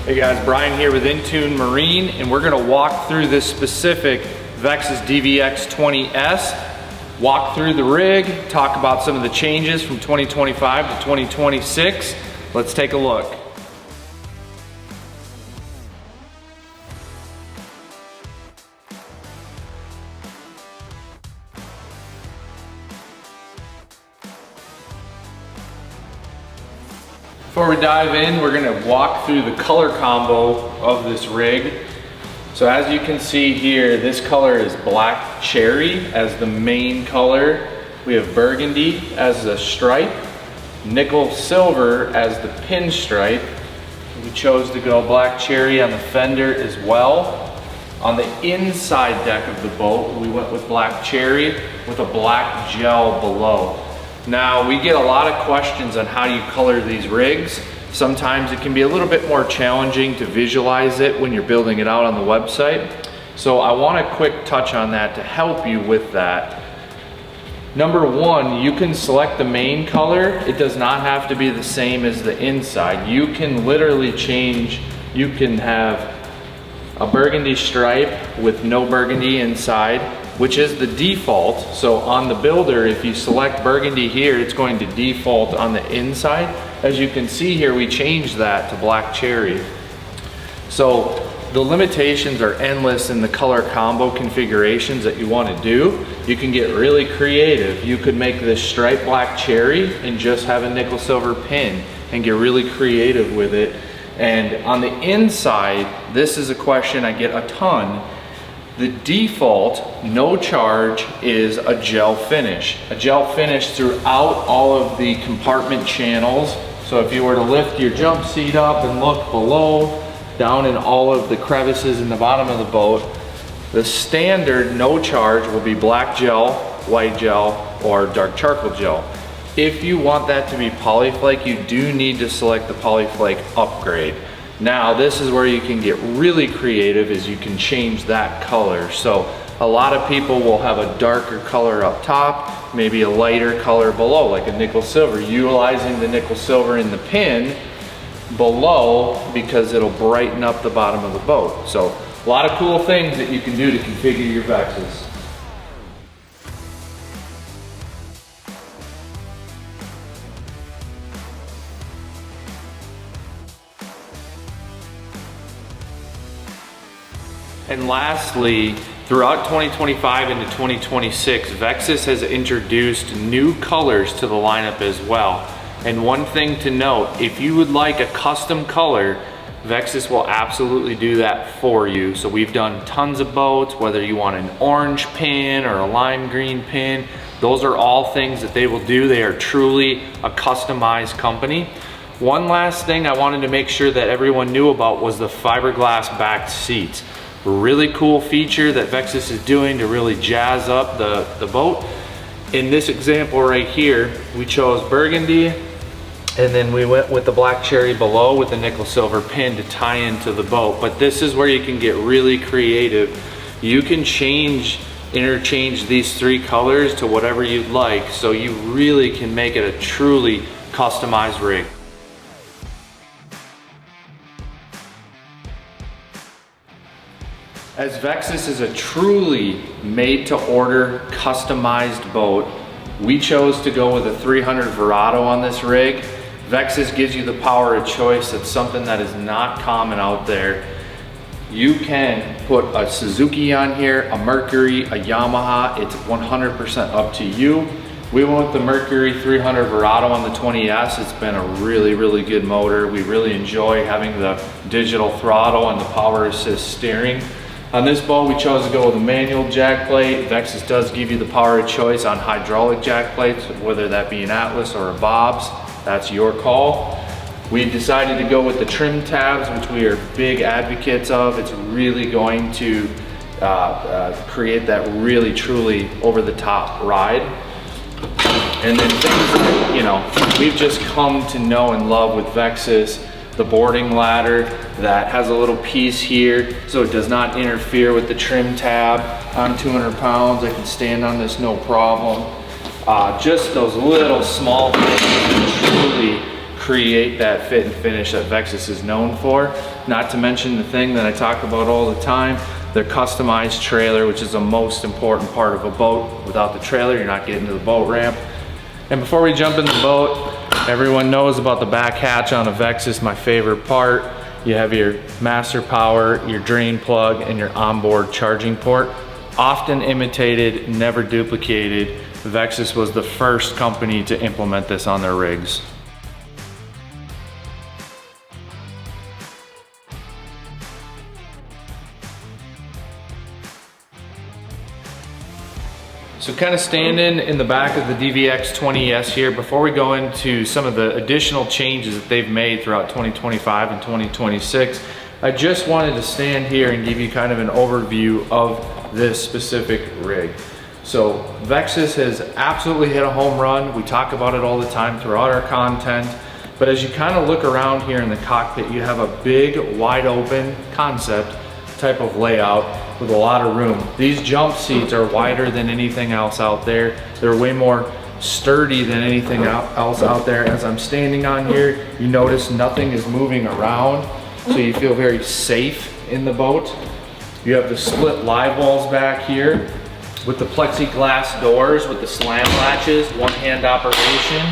Hey guys, Brian here with InTune Marine, and we're gonna walk through this specific Vexus DVX20s, walk through the rig, talk about some of the changes from 2025 to 2026. Let's take a look. Before we dive in, we're gonna walk through the color combo of this rig. So as you can see here, this color is black cherry as the main color. We have burgundy as the stripe, nickel silver as the pinstripe. We chose to go black cherry on the fender as well. On the inside deck of the boat, we went with black cherry with a black gel below. Now, we get a lot of questions on how you color these rigs. Sometimes it can be a little bit more challenging to visualize it when you're building it out on the website. So I want a quick touch on that to help you with that. Number one, you can select the main color. It does not have to be the same as the inside. You can literally change, you can have a burgundy stripe with no burgundy inside, which is the default. So on the builder, if you select burgundy here, it's going to default on the inside. As you can see here, we changed that to black cherry. So the limitations are endless in the color combo configurations that you want to do. You can get really creative. You could make this stripe black cherry and just have a nickel silver pin and get really creative with it. And on the inside, this is a question I get a ton. The default, no charge, is a gel finish. A gel finish throughout all of the compartment channels. So if you were to lift your jump seat up and look below, down in all of the crevices in the bottom of the boat, the standard no charge will be black gel, white gel, or dark charcoal gel. If you want that to be polyflake, you do need to select the polyflake upgrade. Now, this is where you can get really creative, is you can change that color. So a lot of people will have a darker color up top, maybe a lighter color below, like a nickel silver, utilizing the nickel silver in the pin below because it'll brighten up the bottom of the boat. So a lot of cool things that you can do to configure your Vexus. And lastly, throughout 2025 into 2026, Vexus has introduced new colors to the lineup as well. And one thing to note, if you would like a custom color, Vexus will absolutely do that for you. So we've done tons of boats, whether you want an orange pin or a lime green pin, those are all things that they will do. They are truly a customized company. One last thing I wanted to make sure that everyone knew about was the fiberglass backed seats. Really cool feature that Vexus is doing to really jazz up the boat. In this example right here, we chose burgundy, and then we went with the black cherry below with the nickel silver pin to tie into the boat. But this is where you can get really creative. You can interchange these three colors to whatever you'd like, so you really can make it a truly customized rig. As Vexus is a truly made-to-order, customized boat, we chose to go with a 300 Verado on this rig. Vexus gives you the power of choice. It's something that is not common out there. You can put a Suzuki on here, a Mercury, a Yamaha. It's 100% up to you. We went with the Mercury 300 Verado on the 20S. It's been a really, really good motor. We really enjoy having the digital throttle and the power assist steering. On this boat, we chose to go with a manual jack plate. Vexus does give you the power of choice on hydraulic jack plates, whether that be an Atlas or a Bob's. That's your call. We decided to go with the trim tabs, which we are big advocates of. It's really going to create that really, truly over-the-top ride. And then things that, you know, we've just come to know and love with Vexus. The boarding ladder that has a little piece here so it does not interfere with the trim tab. I'm 200 pounds, I can stand on this no problem. Just those little small things truly create that fit and finish that Vexus is known for. Not to mention the thing that I talk about all the time, their customized trailer, which is the most important part of a boat. Without the trailer, you're not getting to the boat ramp. And before we jump in the boat, everyone knows about the back hatch on a Vexus, my favorite part. You have your master power, your drain plug, and your onboard charging port. Often imitated, never duplicated. Vexus was the first company to implement this on their rigs. So kind of standing in the back of the DVX20s here, before we go into some of the additional changes that they've made throughout 2025 and 2026, I just wanted to stand here and give you kind of an overview of this specific rig. So Vexus has absolutely hit a home run. We talk about it all the time throughout our content, but as you kind of look around here in the cockpit, you have a big, wide open concept type of layout with a lot of room. These jump seats are wider than anything else out there. They're way more sturdy than anything else out there. As I'm standing on here, you notice nothing is moving around, so you feel very safe in the boat. You have the split live walls back here with the plexiglass doors with the slam latches, one-hand operation.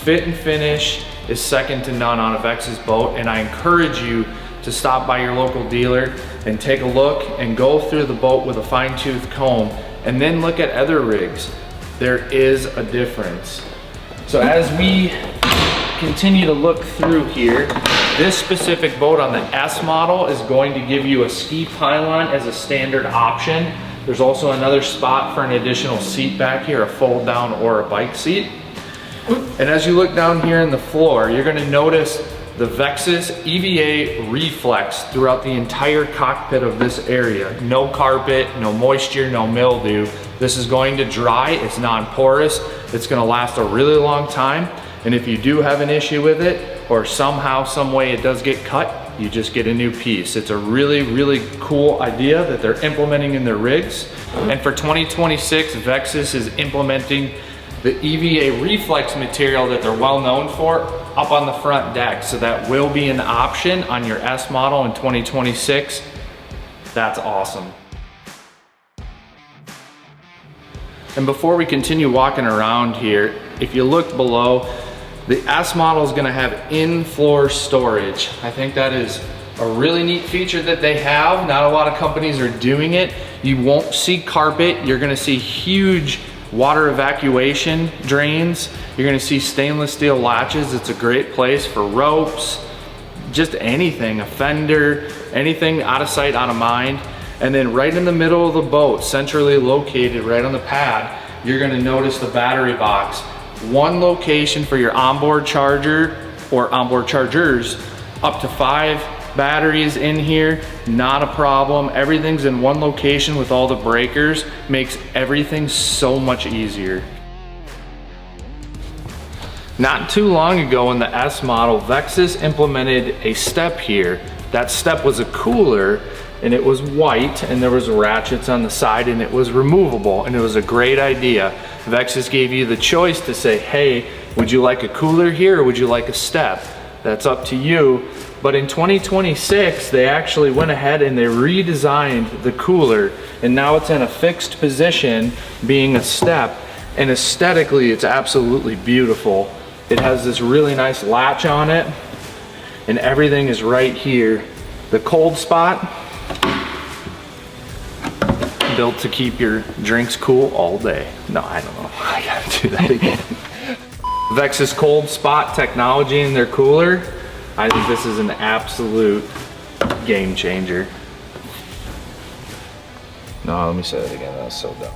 Fit and finish is second to none on a Vexus boat, and I encourage you to stop by your local dealer and take a look and go through the boat with a fine-tooth comb and then look at other rigs. There is a difference. So as we continue to look through here, this specific boat on the S model is going to give you a ski pylon as a standard option. There's also another spot for an additional seat back here, a fold down or a bike seat. And as you look down here in the floor, you're gonna notice the Vexus EVA reflex throughout the entire cockpit of this area. No carpet, no moisture, no mildew. This is going to dry, it's non-porous, it's gonna last a really long time. And if you do have an issue with it, or somehow, some way it does get cut, you just get a new piece. It's a really, really cool idea that they're implementing in their rigs. And for 2026, Vexus is implementing the EVA reflex material that they're well known for up on the front deck. So that will be an option on your S model in 2026. That's awesome. And before we continue walking around here, if you look below, the S model is gonna have in-floor storage. I think that is a really neat feature that they have. Not a lot of companies are doing it. You won't see carpet. You're gonna see huge water evacuation drains. You're gonna see stainless steel latches. It's a great place for ropes, just anything, a fender, anything out of sight, out of mind. And then right in the middle of the boat, centrally located right on the pad, you're gonna notice the battery box. One location for your onboard charger or onboard chargers, up to 5 batteries in here, not a problem. Everything's in one location with all the breakers, makes everything so much easier. Not too long ago in the S model, Vexus implemented a step here. That step was a cooler and it was white and there was ratchets on the side and it was removable, and it was a great idea. Vexus gave you the choice to say, hey, would you like a cooler here or would you like a step? That's up to you. But in 2026, they actually went ahead and they redesigned the cooler, and now it's in a fixed position being a step, and aesthetically it's absolutely beautiful. It has this really nice latch on it and everything is right here. The cold spot, built to keep your drinks cool all day. No, I don't know, I gotta do that again. Vexus cold spot technology in their cooler. I think this is an absolute game changer. No, let me say that again, that was so dumb.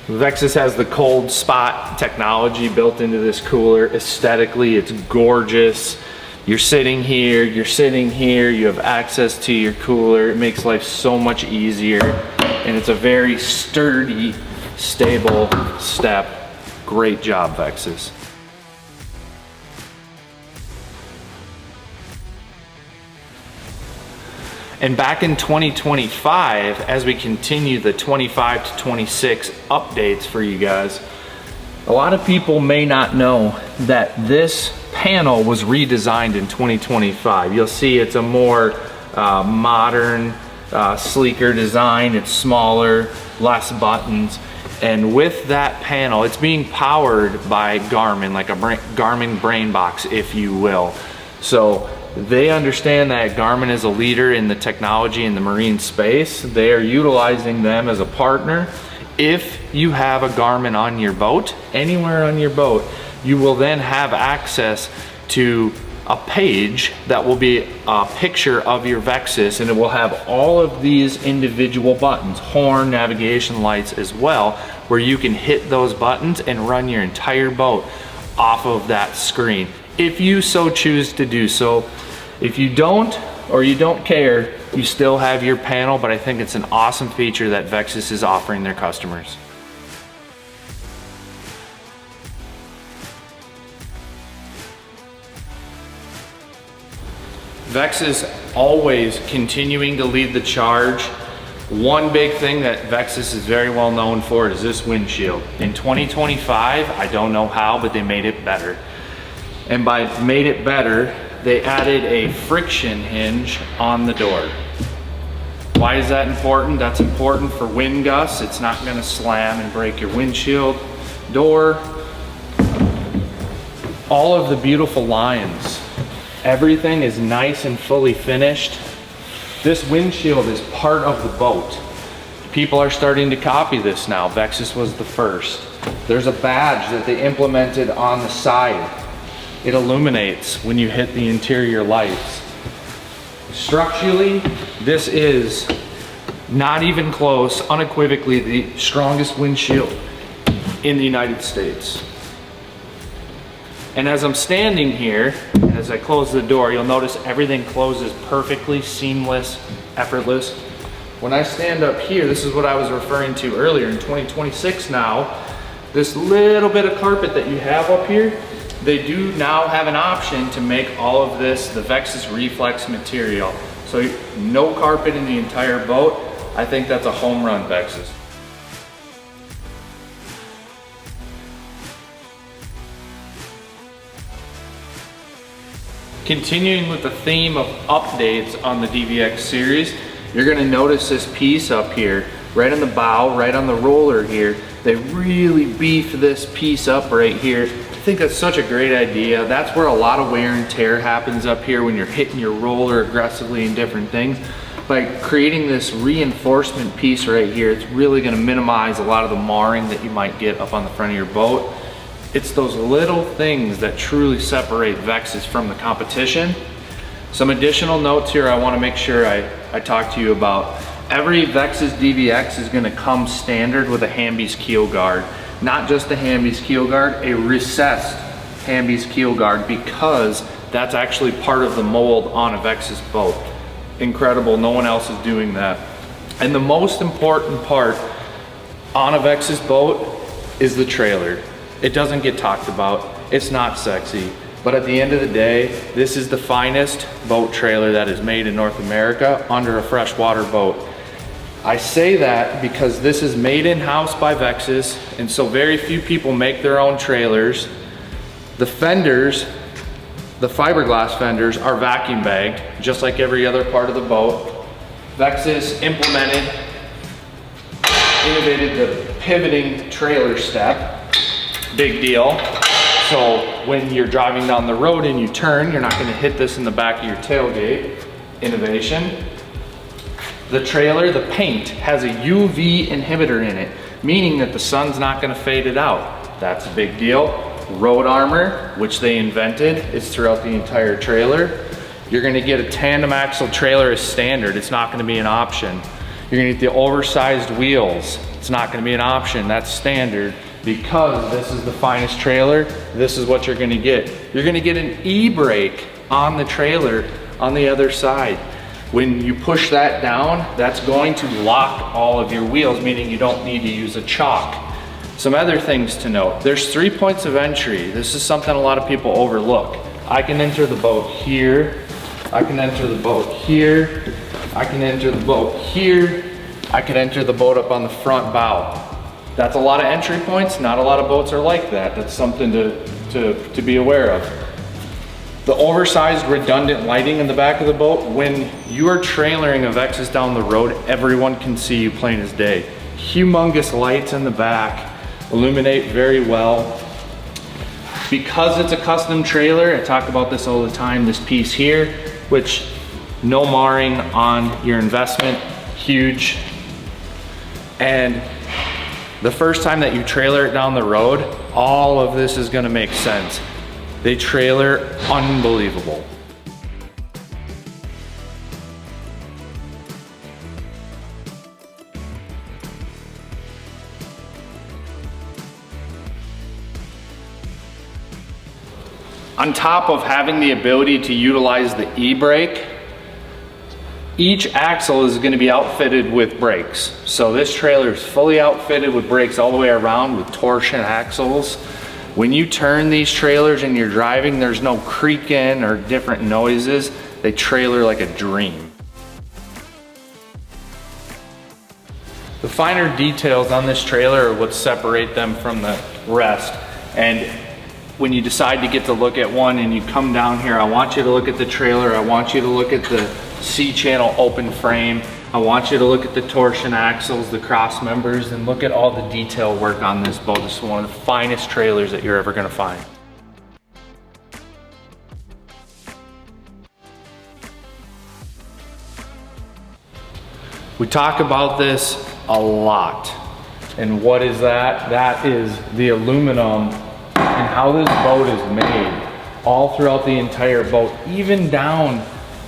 Vexus has the cold spot technology built into this cooler. Aesthetically, it's gorgeous. You're sitting here, you have access to your cooler. It makes life so much easier, and it's a very sturdy, stable step. Great job, Vexus. And back in 2025, as we continue the 25 to 26 updates for you guys, a lot of people may not know that this panel was redesigned in 2025. You'll see it's a more modern, sleeker design. It's smaller, less buttons. And with that panel, it's being powered by Garmin, like a Garmin brain box, if you will. So they understand that Garmin is a leader in the technology in the marine space. They are utilizing them as a partner. If you have a Garmin on your boat, anywhere on your boat, you will then have access to a page that will be a picture of your Vexus, and it will have all of these individual buttons, horn, navigation lights as well, where you can hit those buttons and run your entire boat off of that screen, if you so choose to do so. If you don't, or you don't care, you still have your panel, but I think it's an awesome feature that Vexus is offering their customers. Vexus always continuing to lead the charge. One big thing that Vexus is very well known for is this windshield. In 2025, I don't know how, but they made it better. And by made it better, they added a friction hinge on the door. Why is that important? That's important for wind gusts. It's not gonna slam and break your windshield door. All of the beautiful lines, everything is nice and fully finished. This windshield is part of the boat. People are starting to copy this now. Vexus was the first. There's a badge that they implemented on the side. It illuminates when you hit the interior lights. Structurally, this is not even close, unequivocally the strongest windshield in the United States. And as I'm standing here, as I close the door, you'll notice everything closes perfectly, seamless, effortless. When I stand up here, this is what I was referring to earlier. In 2026 now, this little bit of carpet that you have up here, they do now have an option to make all of this the Vexus Reflex material. So no carpet in the entire boat. I think that's a home run, Vexus. Continuing with the theme of updates on the DVX series, you're gonna notice this piece up here, right on the bow, right on the roller here. They really beef this piece up right here. I think that's such a great idea. That's where a lot of wear and tear happens up here when you're hitting your roller aggressively and different things. By creating this reinforcement piece right here, it's really gonna minimize a lot of the marring that you might get up on the front of your boat. It's those little things that truly separate Vexus from the competition. Some additional notes here I want to make sure I talk to you about. Every Vexus DVX is going to come standard with a Hamby's keel guard. Not just a Hamby's keel guard, a recessed Hamby's keel guard, because that's actually part of the mold on a Vexus boat. Incredible, no one else is doing that. And the most important part on a Vexus boat is the trailer. It doesn't get talked about, it's not sexy, but at the end of the day, this is the finest boat trailer that is made in North America under a freshwater boat. I say that because this is made in-house by Vexus, and so very few people make their own trailers. The fenders, the fiberglass fenders, are vacuum bagged, just like every other part of the boat. Vexus innovated the pivoting trailer step. Big deal. So when you're driving down the road and you turn, you're not going to hit this in the back of your tailgate. Innovation. The trailer, the paint, has a UV inhibitor in it, meaning that the sun's not going to fade it out. That's a big deal. Road armor, which they invented, is throughout the entire trailer. You're going to get a tandem axle trailer as standard. It's not going to be an option. You're going to get the oversized wheels. It's not going to be an option. That's standard. Because this is the finest trailer, this is what you're gonna get. You're gonna get an e-brake on the trailer on the other side. When you push that down, that's going to lock all of your wheels, meaning you don't need to use a chock. Some other things to note. There's 3 points of entry. This is something a lot of people overlook. I can enter the boat here. I can enter the boat here. I can enter the boat here. I can enter the boat up on the front bow. That's a lot of entry points. Not a lot of boats are like that. That's something to be aware of. The oversized redundant lighting in the back of the boat, when you are trailering a Vexus down the road, everyone can see you plain as day. Humongous lights in the back, illuminate very well. Because it's a custom trailer, I talk about this all the time, this piece here, which no marring on your investment, huge. And the first time that you trailer it down the road, all of this is gonna make sense. They trailer unbelievable. On top of having the ability to utilize the e-brake, each axle is going to be outfitted with brakes. So this trailer is fully outfitted with brakes all the way around with torsion axles. When you turn these trailers and you're driving, there's no creaking or different noises. They trailer like a dream. The finer details on this trailer are what separate them from the rest. And when you decide to get to look at one and you come down here, I want you to look at the trailer. I want you to look at the C-channel open frame. I want you to look at the torsion axles, the cross members, and look at all the detail work on this boat. This is one of the finest trailers that you're ever gonna find. We talk about this a lot. And what is that? That is the aluminum and how this boat is made all throughout the entire boat, even down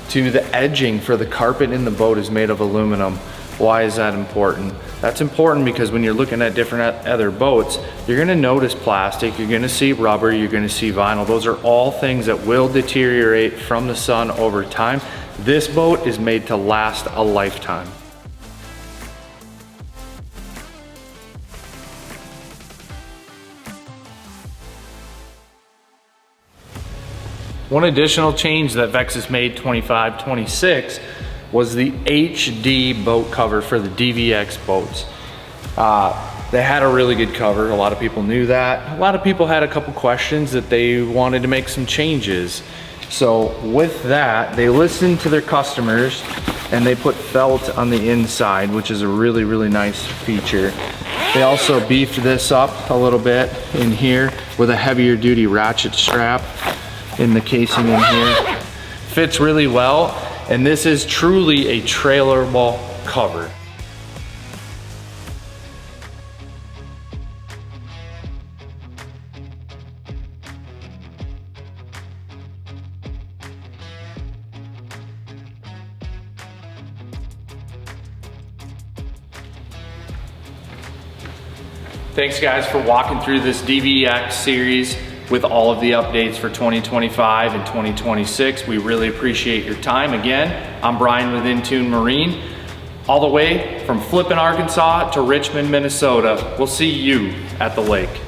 to the edging for the carpet in the boat is made of aluminum. Why is that important? That's important because when you're looking at different other boats, you're gonna notice plastic, you're gonna see rubber, you're gonna see vinyl. Those are all things that will deteriorate from the sun over time. This boat is made to last a lifetime. One additional change that Vexus made 25-26 was the HD boat cover for the DVX boats. They had a really good cover. A lot of people knew that. A lot of people had a couple questions that they wanted to make some changes. So with that, they listened to their customers and they put felt on the inside, which is a really, really nice feature. They also beefed this up a little bit in here with a heavier duty ratchet strap in the casing in here. Fits really well, and this is truly a trailerable cover. Thanks guys for walking through this DVX series with all of the updates for 2025 and 2026. We really appreciate your time. Again, I'm Brian with InTune Marine, all the way from Flippin, Arkansas to Richmond, Minnesota. We'll see you at the lake.